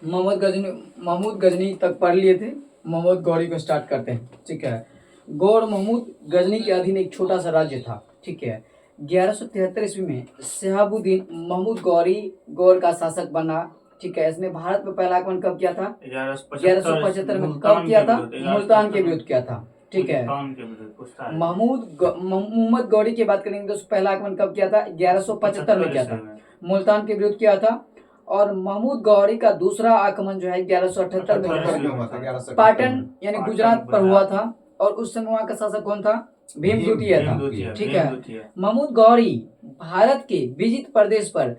महमूद गजनी तक पढ़ लिए थे। मोहम्मद गौरी को स्टार्ट करते हैं। ठीक है, गौड़ महमूद गजनी के अधीन एक छोटा सा राज्य था। ठीक है, 1173 ईस्वी में शहाबुद्दीन महमूद गौरी गौड़ का शासक बना। ठीक है, इसने भारत में पहला आक्रमण कब किया था? 1175 में। कब किया था? मुल्तान के विरुद्ध किया था। ठीक है, मोहम्मद गौरी की बात करेंगे तो पहला आक्रमण कब किया था? 1175 में किया था, मुल्तान के विरुद्ध किया था। और महमूद गौरी का दूसरा आक्रमण जो है 1178 में पाटन यानी गुजरात पर हुआ था। और उस समय वहाँ का शासक कौन था? भीम द्वितीय था। ठीक है, महमूद गौरी भारत के विजित प्रदेश पर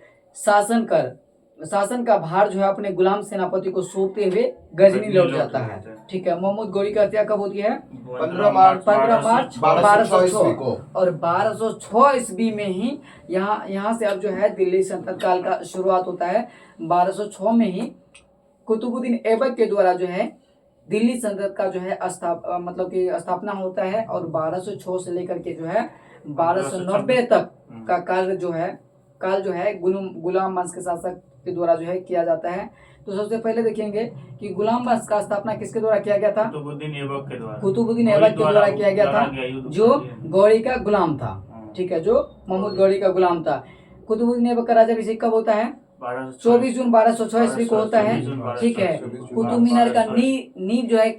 शासन का भार जो है अपने गुलाम सेनापति को सौंपते हुए गजनी लौट जाता है। ठीक है, महमूद गौरी की हत्या कब होती है? 15 मार्च 1206 को। और 1206 ईस्वी में ही यहाँ से अब जो है दिल्ली सल्तनत काल का शुरुआत होता है। 1206 में ही कुतुबुद्दीन ऐबक के द्वारा जो है दिल्ली सल्तनत का जो है मतलब कि स्थापना होता है। और 1206 से लेकर के जो है 1290 तक का काल जो है गुलाम वंश के शासक के द्वारा जो है किया जाता है। तो सबसे पहले देखेंगे कि गुलाम वंश का स्थापना किसके द्वारा किया गया था? कुतुबुद्दीन ऐबक के द्वारा किया गया था, जो गौरी का गुलाम था। ठीक है, जो महमूद गौरी का गुलाम था। कुतुबुद्दीन ऐबक का राज्याभिषेक कब होता है? 24 जून 1206 ईस्वी को होता है। ठीक है, कुतुब मीनार का नींव जो है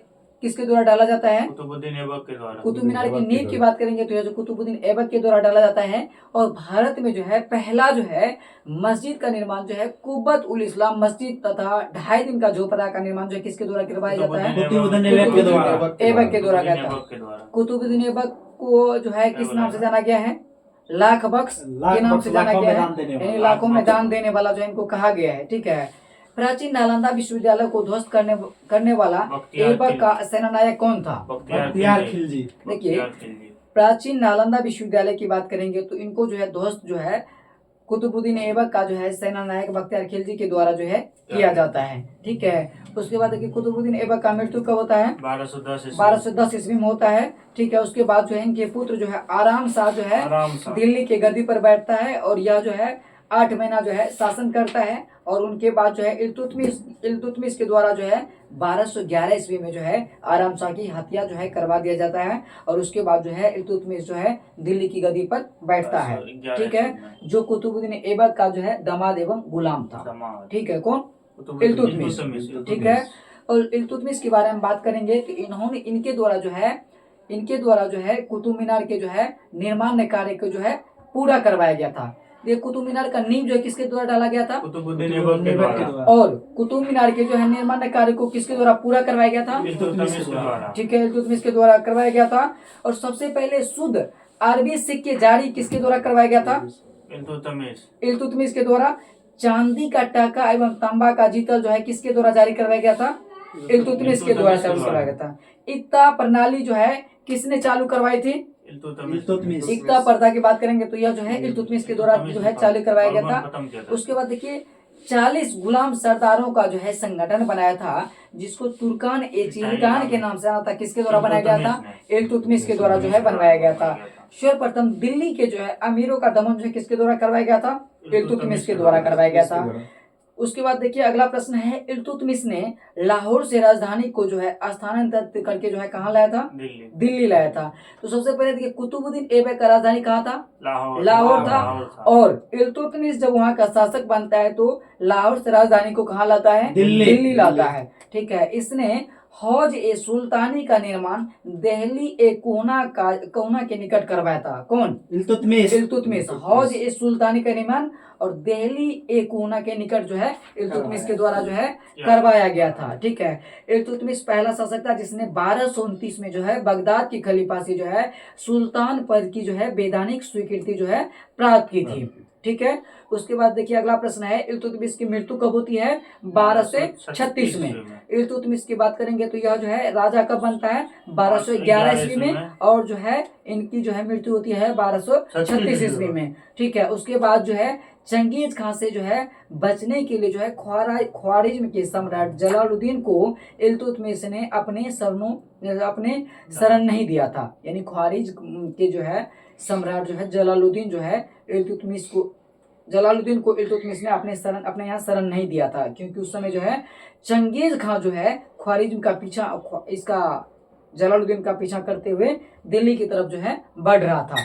किसके द्वारा डाला जाता है? कुतुबुद्दीन ऐबक के द्वारा। कुतुब मीनार की नींव की बात करेंगे तो यह जो कुतुबुद्दीन ऐबक के द्वारा डाला जाता है। और भारत में जो है पहला जो है मस्जिद का निर्माण जो है कुब्बत उल इस्लाम मस्जिद तथा 2.5 दिन का झोपड़ा का निर्माण जो है किसके द्वारा करवाया जाता है? कुतुबुद्दीन ऐबक के द्वारा किया था। कुतुबुद्दीन ऐबक को जो है किस नाम से जाना गया है? लाख बख्श के नाम से जाना गया है, लाखों में दान देने वाला जो इनको कहा गया है। ठीक है, प्राचीन नालंदा विश्वविद्यालय को ध्वस्त करने वाला ऐबक का सेनानायक कौन था? बख्तियार खिलजी। देखिए, प्राचीन नालंदा विश्वविद्यालय की बात करेंगे तो इनको जो है ध्वस्त जो है कुतुबुद्दीन ऐबक का जो है सेनानायक बख्तियार खिलजी के द्वारा जो है किया जाता है। ठीक है, उसके बाद देखिए कुतुबुद्दीन ऐबक का मृत्यु कब होता है? 1210 ईस्वी में होता है। ठीक है, उसके बाद जो है इनके पुत्र जो है आराम शाह जो है दिल्ली के गद्दी पर बैठता है। और यह जो है 8 महीना जो है शासन करता है। और उनके बाद जो है इल्तुतमिश के द्वारा जो है 1211 ईस्वी में जो है आराम शाह की हत्या जो है करवा दिया जाता है। और उसके बाद जो है इल्तुतमिश जो है दिल्ली की गद्दी पर बैठता है। ठीक है, जो कुतुबुद्दीन ऐबक का जो है दामाद एवं गुलाम था। ठीक है, कौन? इल्तुतमिश। ठीक है, और इल्तुतमिश के बारे में बात करेंगे तो इनके द्वारा जो है कुतुब मीनार के जो है निर्माण कार्य को जो है पूरा करवाया गया था। ये कुतुब मीनार का नींव जो है किसके द्वारा डाला गया था? कुतुबुद्दीन ऐबक के द्वारा। और कुतुब मीनार के जो है निर्माण कार्य को किसके द्वारा पूरा करवाया गया था? ठीक है, इल्तुतमिश के द्वारा करवाया गया था। और सबसे पहले शुद्ध अरबी सिक्के जारी किसके द्वारा करवाया गया था? इल्तुतमिश के द्वारा। चांदी का टाका एवं तांबा का जीतल जो है किसके द्वारा जारी करवाया गया था? इल्तुतमिश के द्वारा चालू करवाया गया था। इक्ता प्रणाली जो है किसने चालू करवाई थी? इल्तुतमिश। इक्ता प्रथा की बात करेंगे तो यह जो है इल्तुतमिश के द्वारा जो है चालू करवाया गया था। उसके बाद देखिए 40 गुलाम सरदारों का जो है संगठन बनाया था, जिसको तुर्कान ए चिरकान के नाम से आता था। किसके द्वारा बनाया गया था? इल्तुतमिश के द्वारा जो है बनवाया गया था। सर्वप्रथम दिल्ली के जो है अमीरों का दमन जो है किसके द्वारा करवाया गया था? इल्तुतमिश के द्वारा करवाया गया था। उसके बाद देखिए अगला प्रश्न है, इल्तुतमिश ने लाहौर से राजधानी को जो है स्थानांतरित करके जो है कहाँ लाया था? दिल्ली लाया था। तो सबसे पहले देखिए कुतुबुद्दीन ऐबक का राजधानी कहाँ था? लाहौर था। और इल्तुतमिश जब वहाँ का शासक बनता है तो लाहौर से राजधानी को कहाँ लाता है? दिल्ली लाता है। ठीक है, इसने हौज ए सुल्तानी का निर्माण दिल्ली ए कोहना के निकट करवाया था। कौन? इल्तुतमिश। हौज ए सुल्तानी का निर्माण और दिल्ली ए कोहना के निकट जो है इल्तुतमिश के द्वारा जो है करवाया गया था। ठीक है, इल्तुतमिश पहला शासक था जिसने 1229 में जो है बगदाद की खलीफा से जो है सुल्तान पद की जो है वैधानिक स्वीकृति जो है प्राप्त की थी। ठीक है, उसके बाद देखिए अगला प्रश्न है, इल्तुतमिश की मृत्यु कब होती है? 1236 में। इल्तुतमिश की बात करेंगे तो यह जो है राजा कब बनता है? 1211 ईस्वी में। और जो है इनकी जो है मृत्यु होती है 1236 ईस्वी में। ठीक है, उसके बाद जो है चंगेज खान से जो है बचने के लिए जो है ख्वारिज्म के सम्राट जलालुद्दीन को इल्तुतमिश ने अपने शरण नहीं दिया था। यानी ख्वारिज्म के जो है सम्राट जो है जलालुद्दीन जो है इल्तुतमिश को जलालुद्दीन को इल्तुतमिश ने अपने यहाँ शरण नहीं दिया था, क्योंकि उस समय जो है चंगेज खां जो है ख्वारिज्म का पीछा इसका जलालुद्दीन का पीछा करते हुए दिल्ली की तरफ जो है बढ़ रहा था।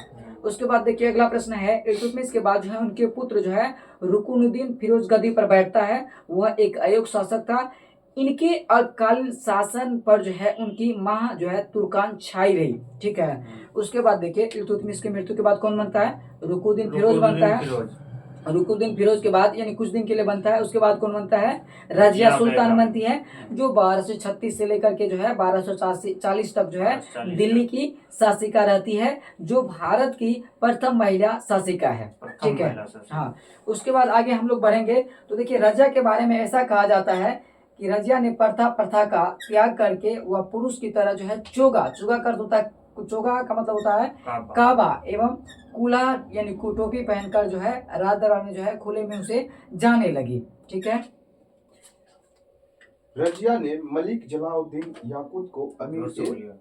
उसके बाद देखिए अगला प्रश्न है, इल्तुतमिश के बाद जो है उनके पुत्र जो है रुकुनुद्दीन फिरोज गद्दी पर बैठता है। वह एक अयोग्य शासक था। इनके अल्पकालीन शासन पर जो है उनकी मां जो है तुर्कान छाई रही। ठीक है, उसके बाद देखिए इल्तुतमिश की मृत्यु के बाद कौन बनता है? रुकुनुद्दीन फिरोज बनता है। रुकुनुद्दीन फिरोज के बाद यानी कुछ दिन के लिए बनता है। उसके बाद कौन बनता है? रजिया सुल्तान बनती है, जो 1236 से लेकर के जो है 1240 तक जो है दिल्ली की शासिका रहती है, जो भारत की प्रथम महिला शासिका है। ठीक है, हाँ। उसके बाद आगे हम लोग बढ़ेंगे तो देखिए रजिया के बारे में ऐसा कहा जाता है कि रजिया ने प्रथा का त्याग करके वह पुरुष की तरह जो है चोगा कर होता है, चोगा का मतलब होता है काबा एवं कुला यानी टोपी पहनकर जो है राज दरबार में जो है खुले में उसे जाने लगी। ठीक है, रजिया ने मलिक जलालुद्दीन याकूत को अमीर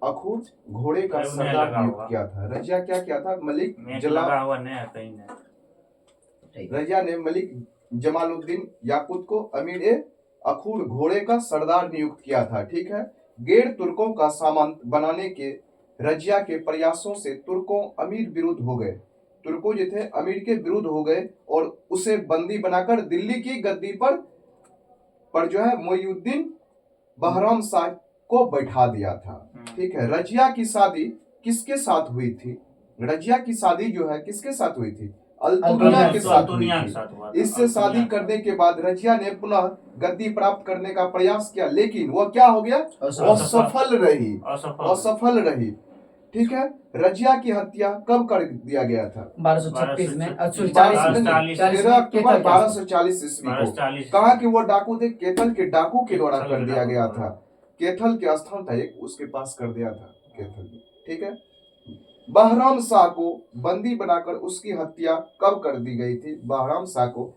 अखूर घोड़े का सरदार नियुक्त किया था। रजिया क्या किया था? रजिया ने मलिक जमालुद्दीन याकूत को अमीर अखूर घोड़े का सरदार नियुक्त किया था। ठीक है, गैर तुर्कों का सामंत बनाने के रजिया के प्रयासों से तुर्कों अमीर विरुद्ध हो गए। तुर्कों जो थे अमीर के विरुद्ध हो गए और उसे बंदी बनाकर दिल्ली की गद्दी पर जो है मोइनुद्दीन बहराम शाह को बैठा दिया था। ठीक है, रजिया की शादी किसके साथ हुई थी? रजिया की शादी जो है किसके साथ हुई थी? अल्तुनिया के साथ हुई थी। इससे शादी करने के बाद रजिया ने पुनः गद्दी प्राप्त करने का प्रयास किया, लेकिन वह क्या हो गया? असफल रही। ठीक है, रजिया की हत्या कब कर दिया गया था? 1236 में 13 अक्टूबर 1240 ईस्वी को। कहा कि वो डाकू थे, केथल के डाकू के द्वारा कर दिया गया था। केथल के स्थान था एक, उसके पास कर दिया था केथल। ठीक है, बहराम शाह को बंदी बनाकर उसकी हत्या कब कर दी गई थी? बहराम शाह को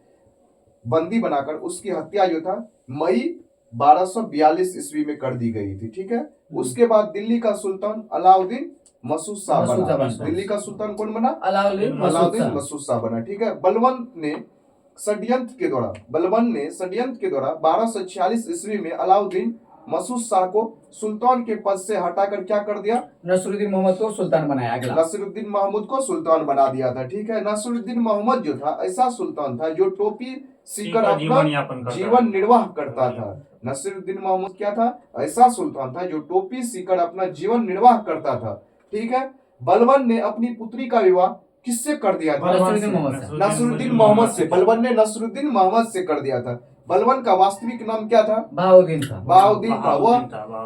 बंदी बनाकर उसकी हत्या जो था मई 1242 ईस्वी में कर दी गई थी। ठीक है, उसके बाद दिल्ली का सुल्तान अलाउद्दीन मसूद शाह बना। दिल्ली का सुल्तान कौन बना? अलाउद्दीन मसूद शाह बना। ठीक है, बलबन ने षड्यंत्र के द्वारा 1246 ईस्वी में अलाउद्दीन मसूद शाह को सुल्तान के पद से हटाकर क्या कर दिया? नसरुद्दीन मोहम्मद को सुल्तान बनाया। नसरुद्दीन महमूद को सुल्तान बना दिया था। ठीक है, नसरुद्दीन मोहम्मद जो था ऐसा सुल्तान था जो टोपी सीकर अपना जीवन निर्वाह करता था। नसरुद्दीन मोहम्मद क्या था? ऐसा सुल्तान था जो टोपी सीकर अपना जीवन निर्वाह करता था। ठीक है, बलबन ने अपनी पुत्री का विवाह किससे कर दिया था? नसरुद्दीन मोहम्मद से। बलबन ने नसरुद्दीन मोहम्मद से कर दिया था। बलबन का वास्तविक नाम क्या था? बहाउद्दीन था।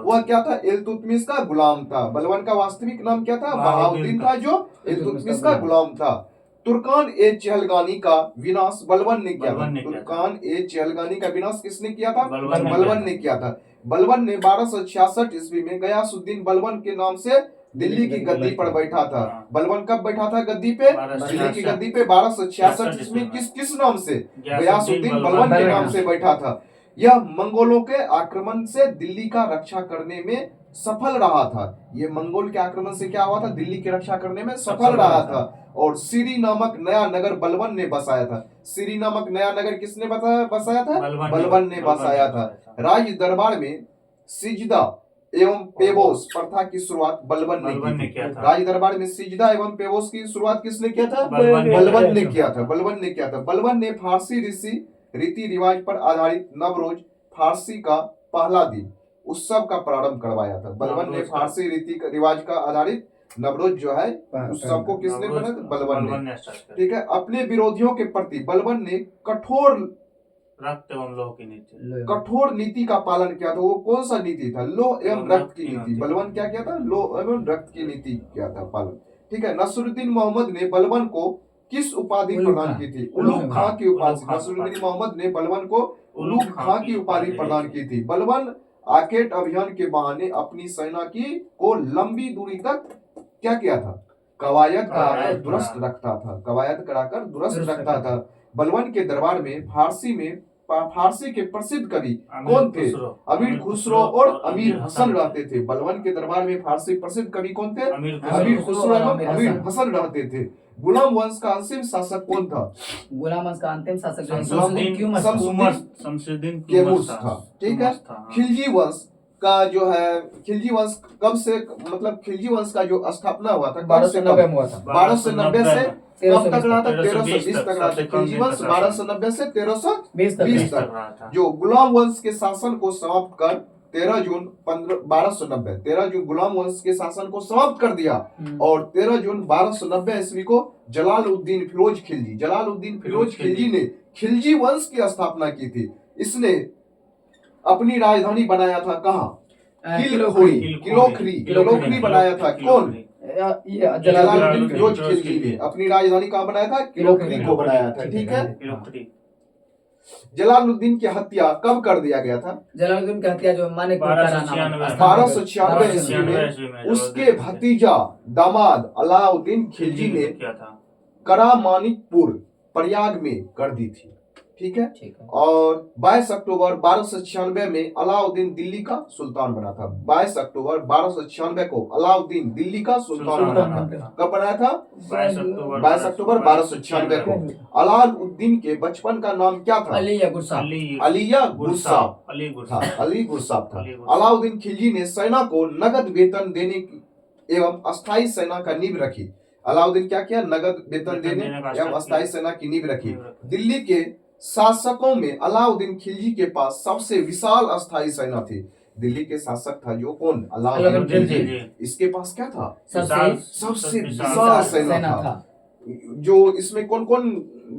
वह क्या था? इल्तुतमिश का गुलाम था। बलबन का वास्तविक नाम क्या था? बहाउद्दीन था, जो इल्तुतमिश का गुलाम था। तुर्कान ए चहलगानी का विनाश बलबन ने किया था। तुर्कान ए चहलगानी का विनाश किसने किया था? बलबन ने किया था। बलबन ने 1266 ईस्वी में गयासुद्दीन बलबन के नाम से दिल्ली की गद्दी पर बैठा था। बलबन कब बैठा था गद्दी पे? दिल्ली की गद्दी पे 1266 ईस्वी। किस नाम से? गयासुद्दीन बलबन के नाम से बैठा था। यह मंगोलों के आक्रमण से दिल्ली का रक्षा करने में सफल रहा था। ये मंगोल के आक्रमण से क्या हुआ था? दिल्ली की रक्षा करने में सफल रहा था। और सीरी नामक नया नगर बलबन ने बसाया था। सीरी नामक नया नगर किसने बसाया था? बलबन ने बसाया था। राज दरबार में सिजदा एवं पेबोस प्रथा की शुरुआत बलबन ने की थी। राज दरबार में सिजदा एवं पेबोस की शुरुआत किसने किया था? बलबन ने किया था। बलबन ने फारसी रीति रिवाज पर आधारित नवरोज फारसी का पहला दिन उत्सव का प्रारंभ करवाया था। बलबन ने फारसी रीति रिवाज का आधारित नवरोज जो है उत्सव को किसने बनाया? बलबन ने। ठीक है, अपने विरोधियों के प्रति बलबन ने कठोर नीति का पालन किया था। वो कौन सा नीति था? लोह एवं रक्त की नीति। बलबन क्या किया था? लोह एवं रक्त की नीति किया था पालन। ठीक है, नसरुद्दीन मोहम्मद ने बलबन को किस उपाधि प्रदान की थी? उलूग खां की उपाधि। नसरुद्दीन मोहम्मद ने बलबन को उलूग खां की उपाधि प्रदान की थी। बलबन आकेट अभियान के बहाने अपनी सेना को लंबी दूरी तक क्या किया था? कवायद कराकर दुरुस्त रखता था। बलबन के दरबार में फारसी के प्रसिद्ध कवि कौन थे? अमीर खुसरो और अमीर हसन रहते थे। बलबन के दरबार में फारसी प्रसिद्ध कवि कौन थे? अमीर खुसरो एवं अमीर हसन रहते थे। गुलाम वंश का अंतिम शासक कौन था? गुलाम वंश का अंतिम शासक जो है शमसुद्दीन शमसुद्दीन केमुस था। ठीक है। खिलजी वंश का जो है, खिलजी वंश कब से, मतलब खिलजी वंश का जो स्थापना हुआ था कब से, 1290 में हुआ था। 1290 से कब तक रहा था? 1320 1320 तक रहा था। खिलजी वंश 1290 से 1320 20 तक। जो गुलाम वंश के शासन को समाप्त कर 13 जून 1290 गुलाम वंश के शासन को समाप्त कर दिया और 13 जून 1290 ईस्वी को जलालुद्दीन फिरोज खिलजी ने खिलजी वंश की स्थापना की थी। इसने अपनी राजधानी बनाया था कहाँ? किलोखरी बनाया था। कौन? जलालुद्दीन फिरोज खिलजी ने अपनी राजधानी कहाँ बनाया था? किलोखरी को बनाया था। ठीक है। जलालुद्दीन की हत्या कब कर दिया गया था? जलालुद्दीन की हत्या जो मानिकपुर का नाम 1296 ईस्वी में उसके भतीजा दामाद अलाउद्दीन खिलजी ने करामानिकपुर प्रयाग में कर दी थी। ठीक है। और 22 अक्टूबर 1296 में अलाउद्दीन दिल्ली का सुल्तान बना था। 22 अक्टूबर 1296 को अलाउद्दीन दिल्ली का सुल्तान बना था। कब बनाया था? 22 अक्टूबर 1296 को। अलाउद्दीन के बचपन का नाम क्या था? अली गुरसाब था। अलाउद्दीन खिलजी ने सेना को नगद वेतन देने एवं अस्थायी सेना का नींव रखी। अलाउद्दीन क्या किया? नगद वेतन देने एवं अस्थायी सेना की नींव रखी। दिल्ली के शासकों में अलाउद्दीन खिलजी के पास सबसे विशाल अस्थायी सेना थी। दिल्ली के शासक था जो कौन? अलाउद्दीन खिलजी। इसके पास क्या था? सबसे विशाल सेना था। जो इसमें कौन कौन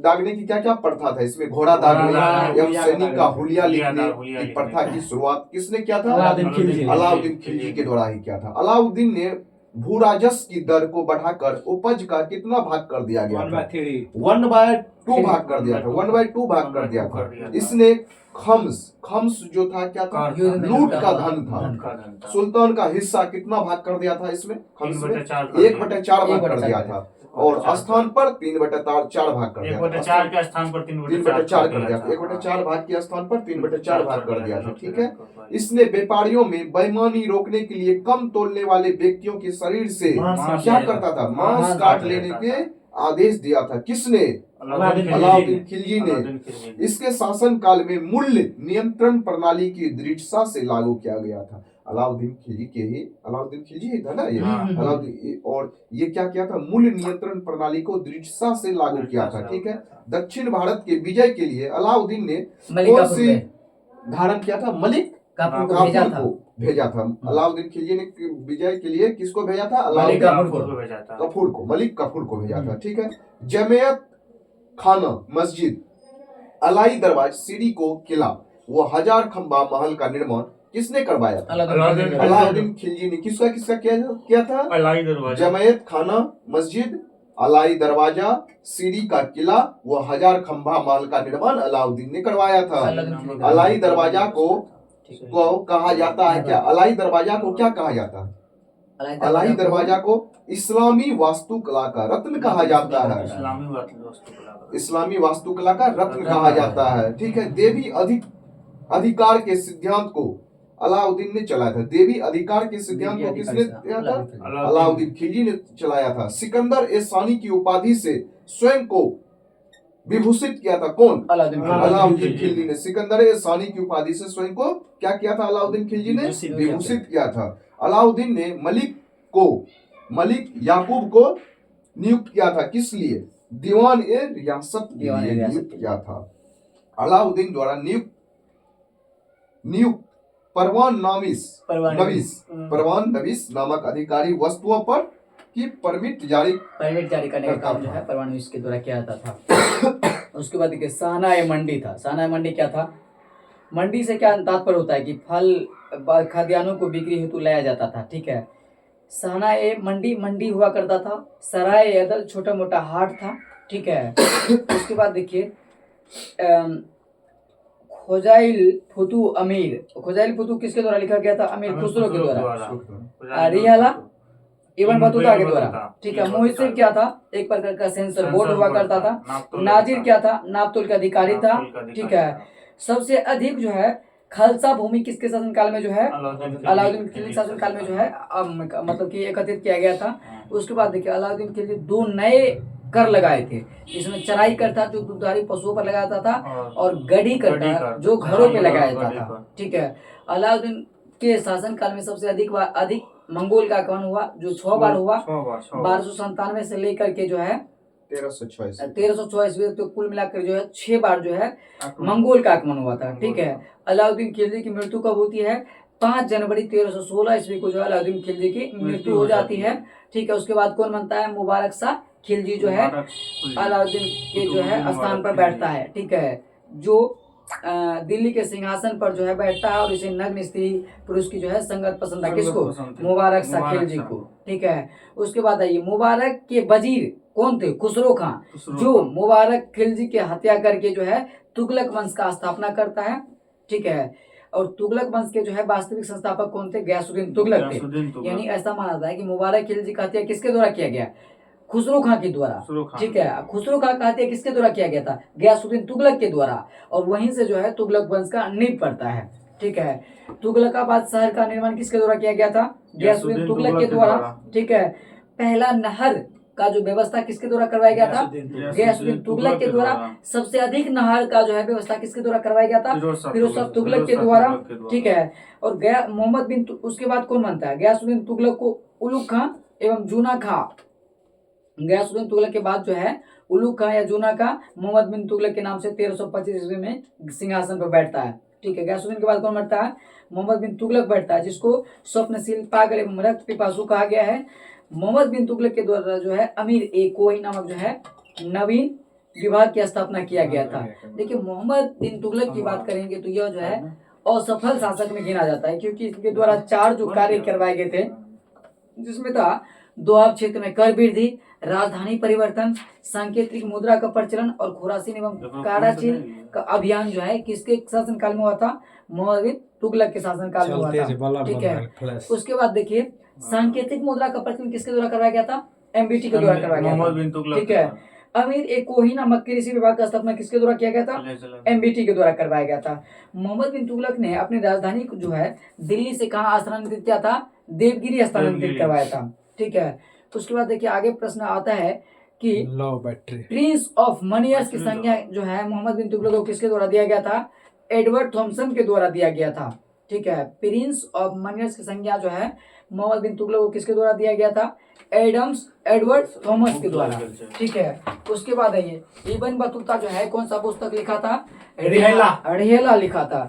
दागने की क्या क्या प्रथा था? इसमें घोड़ा दागने एवं सैनिक का हुलिया लिखने की प्रथा की शुरुआत किसने किया था? अलाउद्दीन खिलजी के द्वारा ही किया था। अलाउद्दीन ने भू राजस्व की दर को बढ़ाकर उपज का कितना भाग कर दिया गया था? 1/2 भाग कर दिया था। 1/2 भाग कर दिया था। इसने खम्स जो था क्या था? लूट का धन था। सुल्तान का हिस्सा कितना भाग कर दिया था? इसमें 1/4 भाग कर दिया था। और स्थान पर 3/4 भाग कर दिया था। 1/4 के स्थान पर 3/4 कर दिया था। 1/4 भाग के स्थान पर 3/4 भाग कर दिया था। ठीक है। इसने व्यापारियों में बेईमानी रोकने के लिए कम तोलने वाले व्यक्तियों के शरीर से क्या करता था? मांस काट लेने के आदेश दिया था। किसने? अलाउद्दीन खिलजी ने। इसके शासन काल में मूल्य नियंत्रण प्रणाली की दृढ़ता से लागू किया गया था। अलाउद्दीन खिलजी ही था ना ये। अलाउद्दीन, और ये क्या किया था? मूल्य नियंत्रण प्रणाली को दृढ़ता से लागू किया था। ठीक है। दक्षिण भारत के विजय के लिए अलाउद्दीन ने कौन सी धारण किया था? मलिक काफूर को भेजा था। अलाउद्दीन खिलजी ने विजय के लिए किसको भेजा था? मलिक काफूर को भेजा था। ठीक है। जमियत खाना मस्जिद, अलाई दरवाज, सीरी को किला वो 1000 खंबा महल का निर्माण किसने करवाया था? अलाउद्दीन खिलजी ने। किसका किया था? जमियत खाना मस्जिद, अलाई दरवाजा, सीरी का किला वो 1000 खंबा महल का निर्माण अलाउद्दीन ने करवाया था। अलाई दरवाजा को कहा जाता है क्या? अलाई दरवाजा को क्या कहा जाता है? अलाई दरवाजा को इस्लामी वास्तुकला का रत्न कहा जाता है। इस्लामी वास्तुकला का रत्न कहा जाता है। ठीक है। देवी अधिकार के सिद्धांत को अलाउद्दीन ने चलाया था। देवी अधिकार के सिद्धांत को किसने दिया था? अलाउद्दीन खिलजी ने चलाया था। सिकंदर ए सानी की उपाधि से स्वयं को विभूषित किया था। कौन? अलाउद्दीन खिलजी ने। सिकंदर ए सानी की उपाधि से स्वयं को क्या किया था? अलाउद्दीन खिलजी ने विभूषित किया था। अलाउद्दीन ने मलिक याकूब को नियुक्त किया था। किस लिए? दीवान ए रियासत के लिए नियुक्त किया था। अलाउद्दीन द्वारा नियुक्त परवान नवीस नामक अधिकारी वस्तुओं पर की परमिट जारी करने का काम जो है परवान नवीस के द्वारा किया जाता था। उसके बाद देखिए साहनाए मंडी था। साहनाए मंडी क्या था? मंडी से क्या तात्पर्य होता है कि फल खाद्यान्नों को बिक्री हेतु लाया जाता था। ठीक है। साहनाए मंडी हुआ करता था। सराय अदल छोटा मोटा हाट था। ठीक है। उसके बाद देखिए खोजाइल फुतू किसके द्वारा लिखा गया था? अमीर खुसरो के द्वारा। रिहाला इब्न बतूता के द्वारा। ठीक है। मुहसिर क्या था? एक प्रकार का सेंसर बोर्ड हुआ करता था। नाजिर क्या था? नापतोल का अधिकारी था। ठीक है। सबसे अधिक जो है खालसा भूमि किसके शासनकाल में जो है? अलाउद्दीन खिलजी शासनकाल में जो है मतलब कि एकत्रित किया गया था। उसके बाद देखिए अलाउद्दीन खिलजी 2 नए कर लगाए थे। इसमें चराई कर था जो दुधारी पशुओं पर लगाता था, और गढ़ी कर गढ़ी था कर, जो घरों पे लगाया गढ़ी जाता था। पर। ठीक है। अलाउद्दीन के शासन काल में सबसे अधिक मंगोल का आक्रमण हुआ, जो 6 बार हुआ। 1297 से लेकर के जो है 1306 ईस्वी तो कुल मिलाकर जो है 6 बार जो है मंगोल का आक्रमण हुआ था। ठीक है। अलाउद्दीन खिलजी की मृत्यु कब होती है? 5 जनवरी 1316 ईस्वी को जो है अलाउद्दीन खिलजी की मृत्यु हो जाती है। ठीक है। उसके बाद कौन बनता है? मुबारक शाह खिलजी जो है अलाउद्दीन के जो है स्थान पर बैठता है। ठीक है। जो दिल्ली के सिंहासन पर जो है बैठता है, और इसे नग्न स्त्री पुरुष की जो है संगत पसंद है। किसको? मुबारक शाह खिलजी को। ठीक है। उसके बाद आइए, मुबारक के वजीर कौन थे? खुसरो खां, जो मुबारक खिलजी की हत्या करके जो है तुगलक वंश का स्थापना करता है। ठीक है। और तुगलक वंश के जो है वास्तविक संस्थापक कौन थे? गयासुद्दीन तुगलक थे। यानी ऐसा माना जाता है कि मुबारक खिलजी का हत्या किसके द्वारा किया गया? खुसरो खां के द्वारा। ठीक है। खुसरो खां का हत्या किसके द्वारा किया गया था? गयासुद्दीन तुगलक के द्वारा, और वहीं से जो है तुगलक वंश का नींव पड़ता है। ठीक है। तुगलकाबाद शहर का निर्माण किसके द्वारा किया गया था? गयासुद्दीन तुगलक के द्वारा। ठीक है। पहला नहर का जो व्यवस्था किसके द्वारा करवाया गया था? गयासुद्दीन तुगलक के द्वारा। सबसे अधिक नहर का जो है व्यवस्था किसके द्वारा करवाया गया था? फिरोज शाह तुगलक के द्वारा। ठीक है। और गया मोहम्मद बिन उसके बाद कौन बनता है? गयासुद्दीन तुगलक को उलुग खां एवं जूना खां, गयासुद्दीन तुगलक के बाद जो है उलुग खां या जूना खां मोहम्मद बिन तुगलक के नाम से 1325 ईस्वी में सिंहासन पर बैठता है। ठीक है। गयासुद्दीन के बाद कौन बैठता है? मोहम्मद बिन तुगलक बैठता है, जिसको स्वप्नशील, पागल एवं रक्त पिपासु कहा गया है। मोहम्मद बिन तुगलक के द्वारा जो है अमीर ए कोही नामक जो है नवीन विभाग की स्थापना किया गया था। देखिए, मोहम्मद बिन तुगलक की बात करेंगे तो यह जो है असफल शासक में गिना जाता है, क्योंकि इसके द्वारा 4 जो कार्य करवाए गए थे, जिसमें था दोआब क्षेत्र में कर वृद्धि, राजधानी परिवर्तन, सांकेतिक मुद्रा का प्रचलन, और खुरासीन एवं काराचीन का अभियान जो है किसके शासनकाल में हुआ था? मोहम्मद बिन तुगलक के शासनकाल में हुआ था। ठीक है। उसके बाद देखिए, सांकेतिक मुद्रा का प्रचलन किसके द्वारा करवाया गया था? एमबीटी के द्वारा करवाया गया था। ठीक है। अमीर ए कोही नामक कृषि विभाग का स्थापना किसके द्वारा किया गया था? एमबीटी के द्वारा करवाया गया था। मोहम्मद बिन तुगलक ने अपनी राजधानी को जो है दिल्ली से कहाँ स्थानांतरित किया था? देवगिरी स्थानांतरित करवाया था। ठीक है। उसके बाद देखिए, आगे प्रश्न आता है कि प्रिंस ऑफ मनियर्स की संज्ञा जो है मोहम्मद बिन तुगलक को किसके द्वारा दिया गया था? एडवर्ड थॉमसन के द्वारा दिया गया था। ठीक है। प्रिंस ऑफ मनियर्स की संज्ञा जो है मोहम्मद बिन तुगलक को किसके द्वारा दिया गया था? एडवर्ड थॉमस के द्वारा। ठीक है। उसके बाद आइए, इब्न बतूता जो है कौन सा पुस्तक लिखा था? रिहला लिखा था।